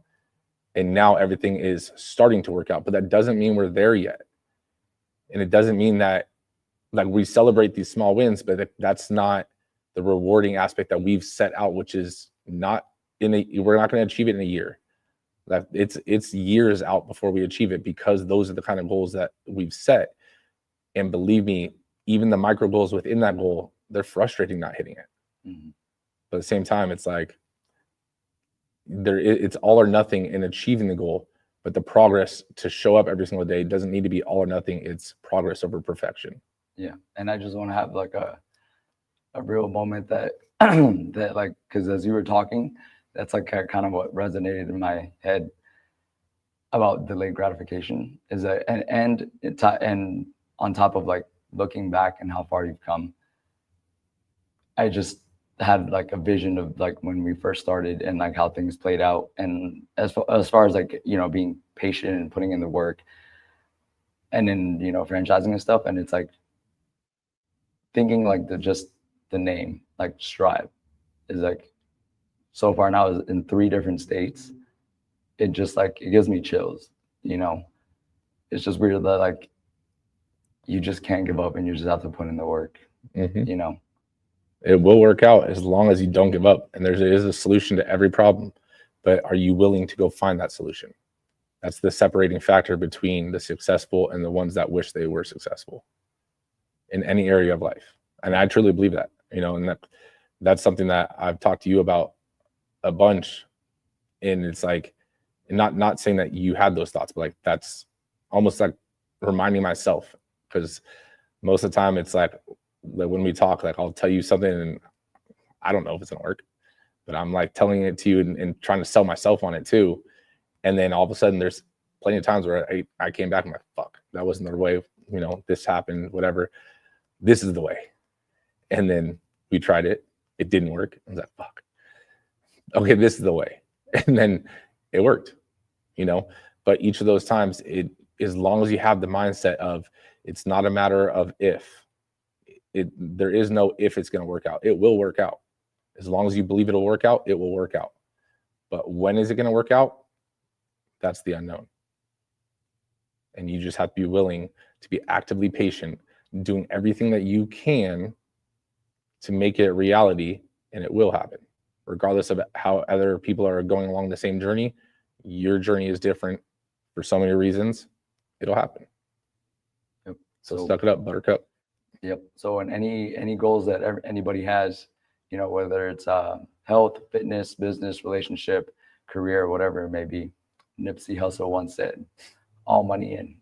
And now everything is starting to work out, but that doesn't mean we're there yet. And it doesn't mean that like we celebrate these small wins, but that's not the rewarding aspect that we've set out, which is not we're not going to achieve it in a year. That it's years out before we achieve it, because those are the kind of goals that we've set. And believe me, even the micro goals within that goal, they're frustrating not hitting it. Mm-hmm. But at the same time, it's like it's all or nothing in achieving the goal, but the progress to show up every single day doesn't need to be all or nothing. It's progress over perfection. Yeah. And I just want to have like a real moment that that like, because as you were talking, that's like kind of what resonated in my head about delayed gratification is that, and on top of like looking back and how far you've come, I just had like a vision of like when we first started and like how things played out. And as far as like, you know, being patient and putting in the work and then, you know, franchising and stuff. And it's like thinking like the name, like Strive is like, so far now is in 3 different states. It just like, it gives me chills, you know. It's just weird that like, you just can't give up and you just have to put in the work, you know. It will work out as long as you don't give up. And there is a solution to every problem, but are you willing to go find that solution? That's the separating factor between the successful and the ones that wish they were successful in any area of life. And I truly believe that, you know, and that's something that I've talked to you about a bunch. And it's like, not saying that you had those thoughts, but like, that's almost like reminding myself, because most of the time it's like when we talk, like I'll tell you something and I don't know if it's gonna work, but I'm like telling it to you and trying to sell myself on it too. And then all of a sudden there's plenty of times where I came back and I'm like, fuck, that wasn't the way, you know, this happened, whatever. This is the way. And then we tried it. It didn't work. I was like, fuck. Okay, this is the way. And then it worked, you know. But each of those times, as long as you have the mindset of it's not a matter of if. There is no if it's going to work out. It will work out. As long as you believe it'll work out, it will work out. But when is it going to work out? That's the unknown. And you just have to be willing to be actively patient, doing everything that you can to make it a reality, and it will happen. Regardless of how other people are going along the same journey, your journey is different for so many reasons. It'll happen. Yep. So suck it up, buttercup. Yep. So, and any goals that anybody has, you know, whether it's health, fitness, business, relationship, career, whatever it may be. Nipsey Hussle once said, all money in.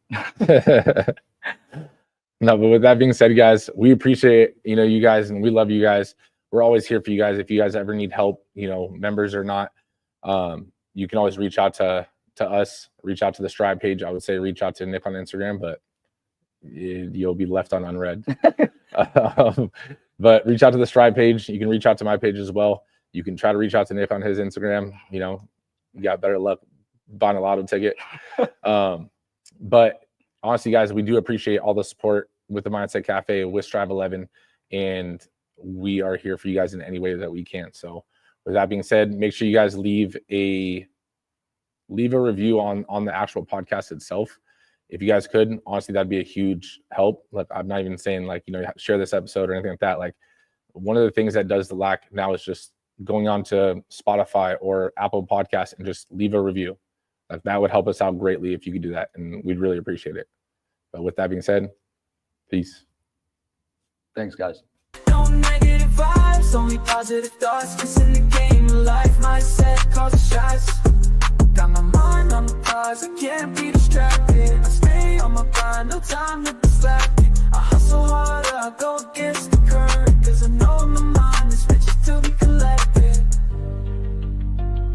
No, but with that being said, guys, we appreciate, you know, you guys, and we love you guys. We're always here for you guys. If you guys ever need help, you know, members or not, you can always reach out to us, reach out to the Strive page. I would say reach out to Nick on Instagram, but you'll be left on unread. But reach out to the Strive page. You can reach out to my page as well. You can try to reach out to Nick on his Instagram. You know, you got better luck buying a lotto ticket. But honestly, guys, we do appreciate all the support with the Mindset Cafe, with Strive 11, and we are here for you guys in any way that we can. So with that being said, make sure you guys leave a review on the actual podcast itself. If you guys could, honestly, that'd be a huge help. Like, I'm not even saying like, you know, share this episode or anything like that. Like, one of the things that does the lack now is just going on to Spotify or Apple Podcasts and just leave a review. Like, that would help us out greatly if you could do that, and we'd really appreciate it. But with that being said, peace. Thanks, guys. No negative vibes, only positive thoughts. Just in the game of life, mindset calls the shots. Got my mind on the prize, I can't be distracted. I stay on my grind, no time to be slacking. I hustle hard, I go